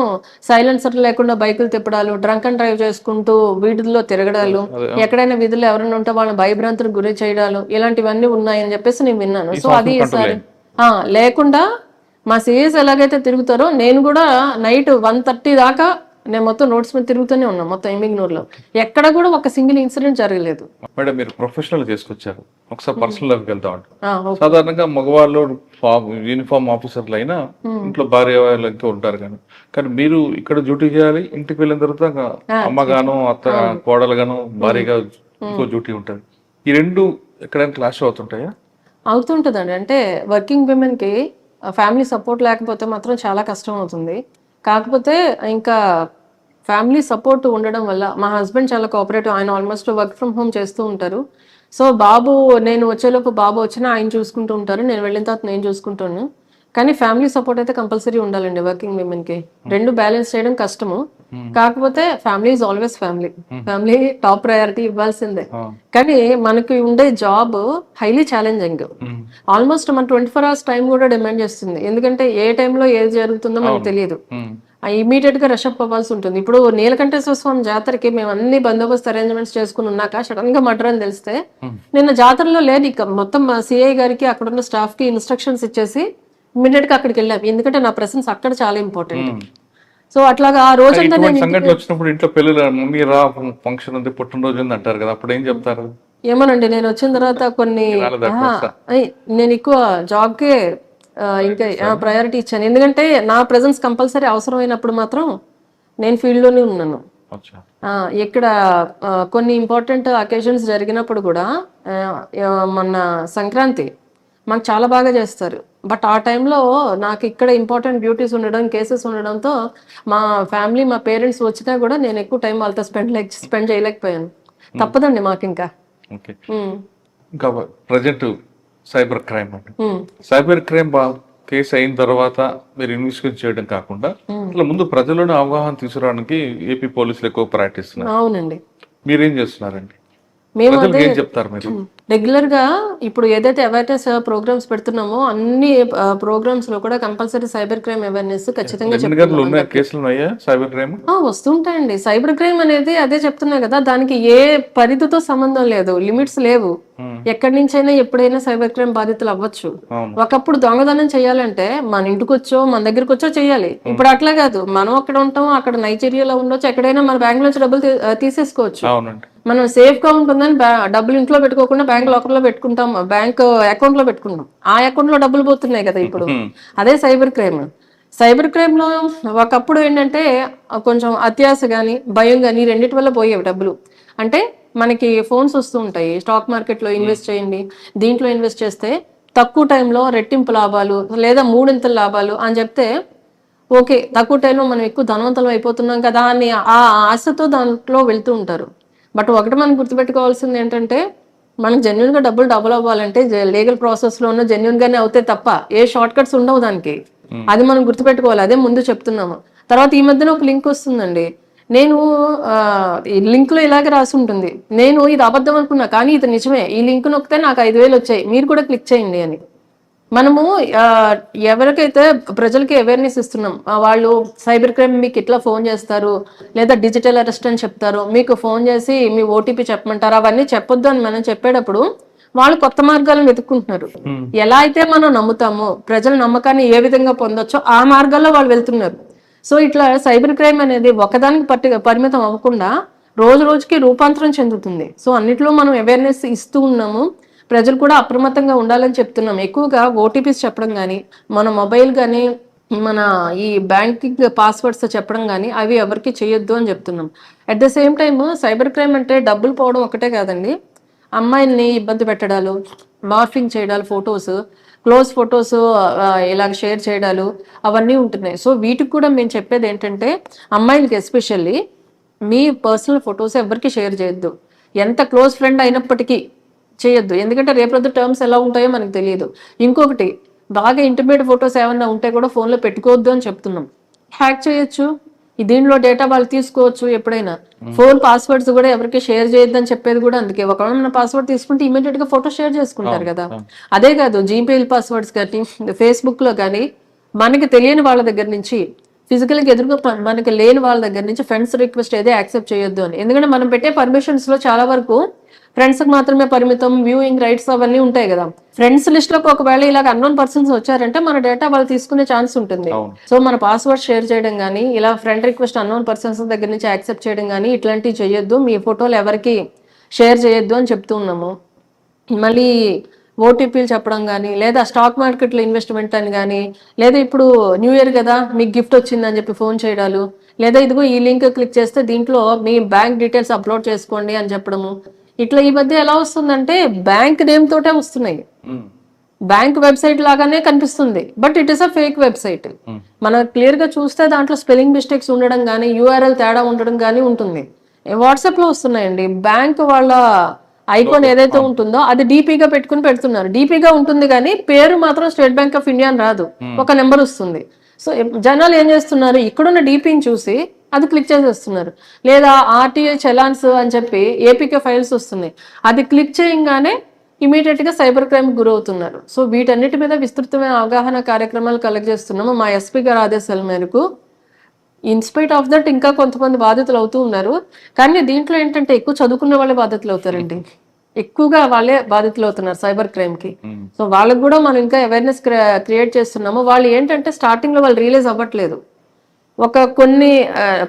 సైలెన్సర్ లేకుండా బైకులు తిప్పడాలు, డ్రంక్ అండ్ డ్రైవ్ చేసుకుంటూ వీధుల్లో తిరగడాలు, ఎక్కడైనా వీధుల్లో ఎవరైనా ఉంటే వాళ్ళని భయభ్రాంతులకు గురి చేయడాలు, ఇలాంటివన్నీ ఉన్నాయని చెప్పేసి నేను విన్నాను. సో అది ఈసారి లేకుండా మా సిఎస్ ఎలాగైతే తిరుగుతారో నేను కూడా నైట్ 1:30 దాకా నేను మొత్తం నోట్స్ మీద తిరుగుతూనే ఉన్నాం మొత్తం ఎమ్మిగ్నూరులో. ఎక్కడ కూడా ఒక సింగిల్ ఇన్సిడెంట్ జరగలేదు.
మేడం మీరు ప్రొఫెషనల్ చేసుకొచ్చారు, ఒకసారి పర్సనల్ లైఫ్ వెళ్తా ఉంటారు. సాధారణంగా మగవాళ్ళు యూనిఫామ్ ఆఫీసర్లు అయినా ఇంట్లో భార్య వాళ్ళతో ఉంటారు కానీ మీరు ఇక్కడ డ్యూటీ చేయాలి, ఇంటికి వెళ్ళిన తర్వాత అమ్మగాను అత్త కోడలుగాను భార్యగా ఇంకో డ్యూటీ ఉంటుంది. ఈ రెండు ఎక్కడైనా క్లాష్ అవుతుంటాయా?
అవుతుంటుందండి. అంటే వర్కింగ్ విమెన్కి ఫ్యామిలీ సపోర్ట్ లేకపోతే మాత్రం చాలా కష్టం అవుతుంది. కాకపోతే ఇంకా ఫ్యామిలీ సపోర్ట్ ఉండడం వల్ల మా హస్బెండ్ చాలా కోఆపరేటివ్. ఆయన ఆల్మోస్ట్ వర్క్ ఫ్రమ్ హోమ్ చేస్తూ ఉంటారు. సో బాబు నేను వచ్చేలోపు బాబు వచ్చినా ఆయన చూసుకుంటూ ఉంటారు, నేను వెళ్ళిన తర్వాత నేను చూసుకుంటాను. కానీ ఫ్యామిలీ సపోర్ట్ అయితే కంపల్సరీ ఉండాలండి వర్కింగ్ విమెన్కి. రెండు బ్యాలెన్స్ చేయడం కష్టము. కాకపోతే family is always family. Family top priority ఇవ్వాల్సిందే. కానీ మనకి ఉండే జాబ్ హైలీ ఛాలెంజింగ్. ఆల్మోస్ట్ మన 24 hours టైం కూడా డిమాండ్ చేస్తుంది. ఎందుకంటే ఏ టైంలో ఏది జరుగుతుందో మనకు తెలియదు. ఇమీడియట్ గా రషప్ అవ్వాల్సి ఉంటుంది. ఇప్పుడు నీలకంఠేశ్వర స్వామి జాతరకి మేము అన్ని బందోబస్తు అరేంజ్మెంట్స్ చేసుకుని ఉన్నాక సడన్ గా మర్డర్ అని తెలిస్తే నిన్న జాతరలో లేదు. ఇక మొత్తం సిఐ గారికి అక్కడ ఉన్న స్టాఫ్ కి ఇన్స్ట్రక్షన్స్ ఇచ్చేసి ఇమీడియట్ గా అక్కడికి వెళ్ళాం. ఎందుకంటే నా ప్రెసెన్స్ అక్కడ చాలా ఇంపార్టెంట్. సో అట్లాగా ఆ రోజంతా
సంఘటన వచ్చినప్పుడు ఇంట్లో పెళ్లి మమ్మీ రా ఫంక్షన్ ఉంది పుట్టినరోజు ఉంది అంటారు కదా, అప్పుడు ఏం చెప్తారు?
ఏమోనండి, నేను వచ్చిన తర్వాత కొన్ని నేను ఎక్కువ జాబ్ కే ఇంకా ప్రయారిటీ ఇచ్చాను. ఎందుకంటే నా ప్రెసెన్స్ కంపల్సరీ అవసరమైనప్పుడు మాత్రం నేను ఫీల్డ్ లోనే ఉన్నాను. ఇక్కడ కొన్ని ఇంపార్టెంట్ అకేషన్స్ జరిగినప్పుడు కూడా మొన్న సంక్రాంతి మాకు చాలా బాగా చేస్తారు. బట్ ఆ టైంలో నాకు ఇక్కడ ఇంపార్టెంట్ డ్యూటీస్ ఉండడం, కేసెస్ ఉండడంతో మా ఫ్యామిలీ మా పేరెంట్స్ వచ్చినా కూడా నేను ఎక్కువ టైం వాళ్ళతో స్పెండ్ చేయలేకపోయాను. తప్పదండి మాకు ఇంకా.
ఇంకా ప్రజెంట్ సైబర్ క్రైమ్ అండి. సైబర్ క్రైమ్ కేసు అయిన తర్వాత మీరు ఇన్వెస్టిగేట్ చేయడం కాకుండా అట్లా ముందు ప్రజలను అవగాహన తీసుకురావడానికి ఏపీ పోలీసులు ఎక్కువ ప్రయత్నిస్తున్నారు.
అవునండి.
మీరేం చేస్తున్నారండి?
మేము
ఏం చెప్తారు మీరు?
రెగ్యులర్ గా ఇప్పుడు ఏదైతే అవేర్నెస్ ప్రోగ్రామ్స్ పెడుతున్నామో అన్ని ప్రోగ్రామ్స్ లో కూడా కంపల్సరీ సైబర్ క్రైమ్ అవేర్నెస్ ఖచ్చితంగా వస్తుంటాయండి. సైబర్ క్రైమ్ అనేది అదే చెప్తున్నా కదా, దానికి ఏ పరిధితో సంబంధం లేదు, లిమిట్స్ లేవు. ఎక్కడి నుంచైనా ఎప్పుడైనా సైబర్ క్రైమ్ బాధితులు అవ్వచ్చు. ఒకప్పుడు దొంగదనం చేయాలంటే మన ఇంటికి వచ్చో మన దగ్గరకు వచ్చో చేయాలి. ఇప్పుడు అట్లా కాదు, మనం అక్కడ ఉంటాం, అక్కడ నైజీరియాలో ఉండొచ్చు, ఎక్కడైనా మన బ్యాంక్ నుంచి డబ్బులు తీసేసుకోవచ్చు. మనం సేఫ్ గా ఉంటుందని డబ్బులు ఇంట్లో పెట్టుకోకుండా బ్యాంక్ లాకర్ లో పెట్టుకుంటాం, బ్యాంక్ అకౌంట్ లో పెట్టుకుంటాం. ఆ అకౌంట్ లో డబ్బులు పోతున్నాయి కదా ఇప్పుడు. అదే సైబర్ క్రైమ్. సైబర్ క్రైమ్ లో ఒకప్పుడు ఏంటంటే కొంచెం అత్యాశ గాని భయం గాని రెండింటి వల్ల పోయేవి డబ్బులు. అంటే మనకి ఫోన్స్ వస్తూ ఉంటాయి, స్టాక్ మార్కెట్ లో ఇన్వెస్ట్ చేయండి, దీంట్లో ఇన్వెస్ట్ చేస్తే తక్కువ టైంలో రెట్టింపు లాభాలు లేదా 3x లాభాలు అని చెప్తే ఓకే, తక్కువ టైంలో మనం ఎక్కువ ధనవంతులు అయిపోతున్నాం కదా అని ఆ ఆశతో దాంట్లో వెళ్తూ ఉంటారు. బట్ ఒకటి మనం గుర్తుపెట్టుకోవాల్సింది ఏంటంటే మనకు జెన్యున్ గా డబుల్ అవ్వాలంటే లీగల్ ప్రాసెస్ లోనూ జెన్యున్ గానే అవుతాయి తప్ప ఏ షార్ట్ కట్స్ ఉండవు దానికి. అది మనం గుర్తుపెట్టుకోవాలి. అదే ముందు చెప్తున్నాము. తర్వాత ఈ మధ్యన ఒక లింక్ వస్తుందండి. నేను ఈ లింక్ లో ఇలాగే రాసి ఉంటుంది, నేను ఇది అబద్ధం అనుకున్నా కానీ ఇది నిజమే, ఈ లింక్ నొక్కితే నాకు 5,000 వచ్చాయి, మీరు కూడా క్లిక్ చేయండి అని. మనము ఎవరికైతే ప్రజలకి అవేర్నెస్ ఇస్తున్నాం, వాళ్ళు సైబర్ క్రైమ్ మీకు ఇట్లా ఫోన్ చేస్తారు లేదా డిజిటల్ అరెస్ట్ అని చెప్తారు, మీకు ఫోన్ చేసి మీ ఓటీపీ చెప్పమంటారు, అవన్నీ చెప్పొద్దు అని మనం చెప్పేటప్పుడు వాళ్ళు కొత్త మార్గాలను వెతుక్కుంటున్నారు. ఎలా అయితే మనం నమ్ముతామో, ప్రజల నమ్మకాన్ని ఏ విధంగా పొందొచ్చో ఆ మార్గాల్లో వాళ్ళు వెళ్తున్నారు. సో ఇట్లా సైబర్ క్రైమ్ అనేది ఒకదానికి పరిమితం అవ్వకుండా రోజు రోజుకి రూపాంతరం చెందుతుంది. సో అన్నిట్లో మనం అవేర్నెస్ ఇస్తూ ఉన్నాము, ప్రజలు కూడా అప్రమత్తంగా ఉండాలని చెప్తున్నాం. ఎక్కువగా ఓటీపీస్ చెప్పడం కానీ, మన మొబైల్ కానీ, మన ఈ బ్యాంకింగ్ పాస్వర్డ్స్ చెప్పడం కానీ అవి ఎవరికి చేయొద్దు అని చెప్తున్నాం. At the same time cyber crime అంటే డబ్బులు పోవడం ఒకటే కాదండి, అమ్మాయిల్ని ఇబ్బంది పెట్టడాలు, మార్ఫింగ్ చేయడాలు, ఫొటోస్, క్లోజ్ ఫొటోస్ ఇలా షేర్ చేయడాలు అవన్నీ ఉంటున్నాయి. సో వీటికి కూడా మేము చెప్పేది ఏంటంటే అమ్మాయిలకి ఎస్పెషల్లీ మీ పర్సనల్ ఫొటోస్ ఎవరికి షేర్ చేయొద్దు. ఎంత క్లోజ్ ఫ్రెండ్ అయినప్పటికీ చేయొద్దు. ఎందుకంటే రేపొద్దు టర్మ్స్ ఎలా ఉంటాయో మనకు తెలియదు. ఇంకొకటి, బాగా ఇంటిమేట్ ఫొటోస్ ఏమన్నా ఉంటే కూడా ఫోన్లో పెట్టుకోవద్దు అని చెప్తున్నాం. హ్యాక్ చేయొచ్చు, దీనిలో డేటా వాళ్ళు తీసుకోవచ్చు. ఎప్పుడైనా ఫోన్ పాస్వర్డ్స్ కూడా ఎవరికి షేర్ చేయొద్దని చెప్పేది కూడా అందుకే. ఒకవేళ మన పాస్వర్డ్ తీసుకుంటే ఇమీడియట్ గా ఫోటో షేర్ చేసుకుంటారు కదా. అదే కాదు, జీమెయిల్ పాస్వర్డ్స్ కానీ ఫేస్బుక్ లో కానీ మనకి తెలియని వాళ్ళ దగ్గర నుంచి, ఫిజికల్ గా ఎదురుగా మనకి లేని వాళ్ళ దగ్గర నుంచి ఫ్రెండ్స్ రిక్వెస్ట్ ఏదే యాక్సెప్ట్ చేయొద్దు అని. ఎందుకంటే మనం పెట్టే పర్మిషన్స్ లో చాలా వరకు ఫ్రెండ్స్ కి మాత్రమే పరిమితం, వ్యూయింగ్ రైట్స్ అవన్నీ ఉంటాయి కదా. ఫ్రెండ్స్ లిస్ట్ లోకి ఒకవేళ ఇలాగ అన్నోన్ పర్సన్స్ వచ్చారంటే మన డేటా వాళ్ళు తీసుకునే ఛాన్స్ ఉంటుంది. సో మన పాస్వర్డ్ షేర్ చేయడం కానీ, ఇలా ఫ్రెండ్ రిక్వెస్ట్ అన్నోన్ పర్సన్స్ దగ్గర నుంచి యాక్సెప్ట్ చేయడం కానీ ఇట్లాంటివి చేయొద్దు. మీ ఫోటోలు ఎవరికి షేర్ చేయొద్దు అని చెప్తూ ఉన్నాము. మళ్ళీ ఓటీపీలు చెప్పడం కానీ, లేదా స్టాక్ మార్కెట్లో ఇన్వెస్ట్మెంట్ అని కానీ, లేదా ఇప్పుడు న్యూ ఇయర్ కదా మీకు గిఫ్ట్ వచ్చిందని చెప్పి ఫోన్ చేయడాలు, లేదా ఇదిగో ఈ లింక్ క్లిక్ చేస్తే దీంట్లో మీ బ్యాంక్ డీటెయిల్స్ అప్లోడ్ చేసుకోండి అని చెప్పడము. ఇట్లా ఈ మధ్య ఎలా వస్తుందంటే బ్యాంక్ నేమ్ తోటే వస్తున్నాయి. బ్యాంక్ వెబ్సైట్ లాగానే కనిపిస్తుంది, but it is a fake website. మనం క్లియర్ గా చూస్తే దాంట్లో స్పెల్లింగ్ మిస్టేక్స్ ఉండడం కానీ, యూఆర్ఎల్ తేడా ఉండడం కానీ ఉంటుంది. వాట్సాప్ లో వస్తున్నాయండి, బ్యాంక్ వాళ్ళ ఐకాన్ ఏదైతే ఉంటుందో అది డీపీగా పెట్టుకుని పెడుతున్నారు. డీపీగా ఉంటుంది కానీ పేరు మాత్రం స్టేట్ బ్యాంక్ ఆఫ్ ఇండియా అని రాదు, ఒక నెంబర్ వస్తుంది. సో జనాలు ఏం చేస్తున్నారు, ఇక్కడున్న డీపీని చూసి అది క్లిక్ చేసేస్తున్నారు. లేదా ఆర్టీఐ చలాన్స్ అని చెప్పి ఏపీకే ఫైల్స్ వస్తున్నాయి, అది క్లిక్ చేయగానే ఇమీడియట్ గా సైబర్ క్రైమ్ గురవుతున్నారు. సో వీటన్నిటి మీద విస్తృతమైన అవగాహన కార్యక్రమాలు కలెక్ట్ చేస్తున్నాము మా ఎస్పీ గారి ఆదేశాల మేరకు. ఇన్స్పైట్ ఆఫ్ దట్ ఇంకా కొంతమంది బాధితులు అవుతూ ఉన్నారు, కానీ దీంట్లో ఏంటంటే ఎక్కువ చదువుకున్న వాళ్ళే బాధితులు అవుతారండి, ఎక్కువగా వాళ్ళే బాధితులు అవుతున్నారు సైబర్ క్రైమ్ కి. సో వాళ్ళకి కూడా మనం ఇంకా అవేర్నెస్ క్రియేట్ చేస్తున్నాము. వాళ్ళు ఏంటంటే స్టార్టింగ్ లో వాళ్ళు రియలైజ్ అవ్వట్లేదు, ఒక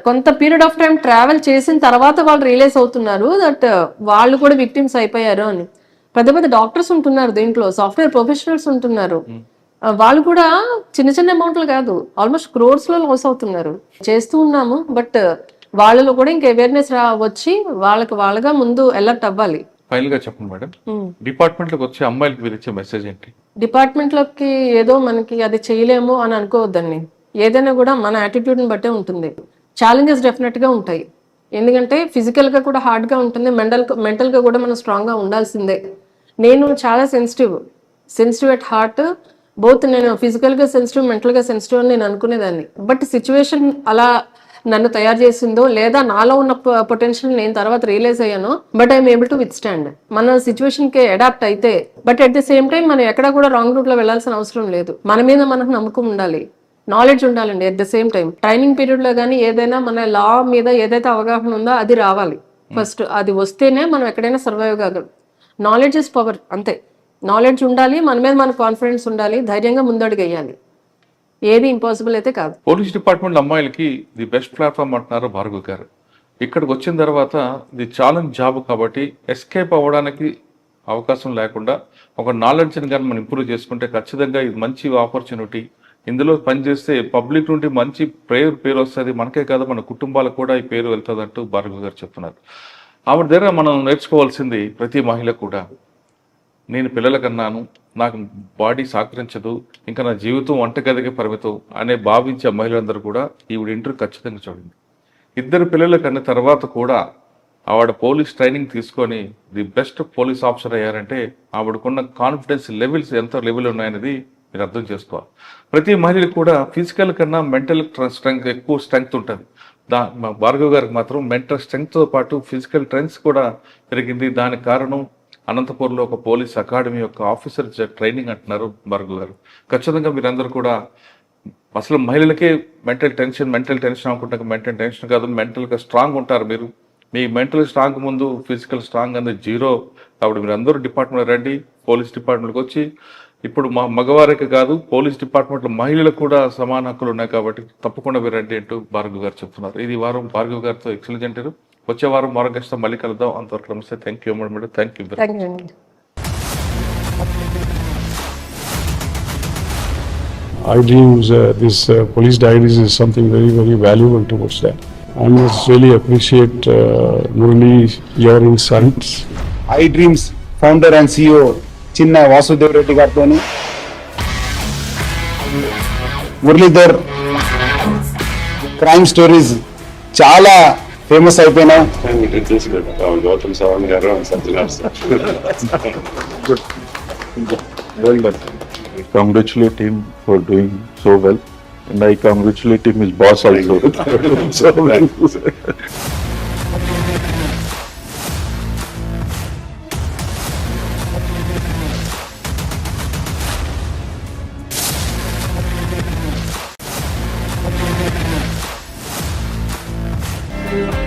కొంత పీరియడ్ ఆఫ్ టైం ట్రావెల్ చేసిన తర్వాత వాళ్ళు రియలైజ్ అవుతున్నారు దట్ వాళ్ళు కూడా విక్టిమ్స్ అయిపోయారు అని. పెద్ద పెద్ద డాక్టర్స్ ఉంటున్నారు దీంట్లో, సాఫ్ట్వేర్ ప్రొఫెషనల్స్ ఉంటున్నారు, వాళ్ళు కూడా చిన్న చిన్న అమౌంట్లు కాదు, ఆల్మోస్ట్ క్రోర్స్ లో లాస్ అవుతున్నారు. చేస్తూ ఉన్నాము, బట్ వాళ్ళలో కూడా ఇంకా అవేర్నెస్ వచ్చి వాళ్ళగా ముందు అలర్ట్ అవ్వాలి.
ఫైనల్ గా చెప్పండి మేడం, డిపార్ట్మెంట్ లోకి వచ్చే అమ్మాయిలకి మీరు ఇచ్చే మెసేజ్ ఏంటి?
డిపార్ట్మెంట్ లోకి ఏదో మనకి అది చేయలేము అని అనుకోవద్దండి, ఏదైనా కూడా మన యాటిట్యూడ్ని బట్టే ఉంటుంది. ఛాలెంజెస్ డెఫినెట్ గా ఉంటాయి, ఎందుకంటే ఫిజికల్ గా కూడా హార్డ్ గా ఉంటుంది, మెంటల్ గా కూడా మనం స్ట్రాంగ్ గా ఉండాల్సిందే. నేను చాలా సెన్సిటివ్ ఎట్ హార్ట్, బోత్ నేను ఫిజికల్ గా సెన్సిటివ్, మెంటల్ గా సెన్సిటివ్ అని నేను అనుకునేదాన్ని. బట్ సిచ్యువేషన్ అలా నన్ను తయారు చేసిందో, లేదా నాలో ఉన్న పొటెన్షియల్ నేను తర్వాత రియలైజ్ అయ్యాను. But I'm able to with stand. మన సిచ్యువేషన్ కి అడాప్ట్ అయితే, but at the same time మనం ఎక్కడ కూడా రాంగ్ రూట్ లో వెళ్లాల్సిన అవసరం లేదు. మన మీద మనకు నమ్మకం ఉండాలి, నాలెడ్జ్ ఉండాలండి. At the same time training period లో కానీ ఏదైనా మన లా మీద ఏదైతే అవగాహన ఉందో అది రావాలి ఫస్ట్. అది వస్తేనే మనం ఎక్కడైనా సర్వైవ్ కాగలం. నాలెడ్జ్ ఇస్ పవర్, అంతే. నాలెడ్జ్ ఉండాలి, మన మీద మన కాన్ఫిడెన్స్ ఉండాలి, ధైర్యంగా ముందడుగు వేయాలి, ఏది ఇంపాసిబుల్ అయితే కాదు.
పోలీస్ డిపార్ట్మెంట్ అమ్మాయిలకి ది బెస్ట్ ప్లాట్ఫామ్ అంటున్నారు భార్గవ్ గారు. ఇక్కడికి వచ్చిన తర్వాత ఇది ఛాలెంజ్ జాబ్ కాబట్టి ఎస్కేప్ అవ్వడానికి అవకాశం లేకుండా ఒక నాలెడ్జ్ని కానీ మనం ఇంప్రూవ్ చేసుకుంటే ఖచ్చితంగా ఇది మంచి ఆపర్చునిటీ. ఇందులో పనిచేస్తే పబ్లిక్ నుండి మంచి పేరు వస్తుంది, మనకే కాదు మన కుటుంబాలకు కూడా ఈ పేరు వెళ్తుంది అంటూ భార్గవ్ గారు చెప్తున్నారు. ఆవిడ దగ్గర మనం నేర్చుకోవాల్సింది ప్రతి మహిళ కూడా, నేను పిల్లల కన్నాను, నాకు బాడీ సహకరించదు, ఇంకా నా జీవితం వంటగదికి పరిమితం అనే భావించే మహిళలందరూ కూడా ఈవిడ ఇంటర్వ్యూ ఖచ్చితంగా చూడండి. 2 పిల్లల కన్నా తర్వాత కూడా ఆవిడ పోలీస్ ట్రైనింగ్ తీసుకొని ది బెస్ట్ పోలీస్ ఆఫీసర్ అయ్యారంటే ఆవిడకున్న కాన్ఫిడెన్స్ లెవెల్స్ ఎంత లెవెల్ ఉన్నాయనేది మీరు అర్థం చేసుకోవాలి. ప్రతి మహిళకి కూడా ఫిజికల్ కన్నా మెంటల్ స్ట్రెంగ్త్ ఎక్కువ స్ట్రెంగ్త్ ఉంటుంది. భార్గవ్ గారికి మాత్రం మెంటల్ స్ట్రెంగ్త్తో పాటు ఫిజికల్ స్ట్రెంగ్త్ కూడా పెరిగింది. దానికి కారణం అనంతపూర్లో ఒక పోలీస్ అకాడమీ యొక్క ఆఫీసర్ ట్రైనింగ్ అంటున్నారు భార్గవ్ గారు. ఖచ్చితంగా మీరందరూ కూడా అసలు మహిళలకే మెంటల్ టెన్షన్ అనుకుంటారు, మెంటల్ టెన్షన్ కాదు, మెంటల్గా స్ట్రాంగ్ ఉంటారు మీరు. మీ మెంటల్ స్ట్రాంగ్ ముందు ఫిజికల్ స్ట్రాంగ్ అనేది జీరో. కాబట్టి మీరు అందరూ డిపార్ట్మెంట్ రండి, పోలీస్ డిపార్ట్మెంట్కి వచ్చి. ఇప్పుడు మగవారికి కాదు, పోలీస్ డిపార్ట్మెంట్లో మహిళలకు కూడా సమాన హక్కులు ఉన్నాయి కాబట్టి తప్పకుండా మీరు రండి అంటూ భార్గవ్ గారు చెప్తున్నారు. ఇది వారం భార్గవ్ గారితో ఎక్సలెంట్ ఇంటర్వ్యూ. వచ్చే వారం మరో గెస్ట్తో మళ్ళీ కలుద్దాం. అంతవరకు నమస్తే. Thank you madam. Thank you.
iDreams, this police diaries is something very, very valuable towards that. I must really appreciate Murali, your insights.
iDreams founder and CEO చిన్న వాసుదేవ్ రెడ్డి గారితో మురళీధర్ క్రైమ్ స్టోరీస్ చాలా ఫేమస్ అయిపోయినావు.
గౌతమ్ సవాంగ్ గారు I congratulate him for doing so well, and I congratulate him, his boss also. So well.
Thank you.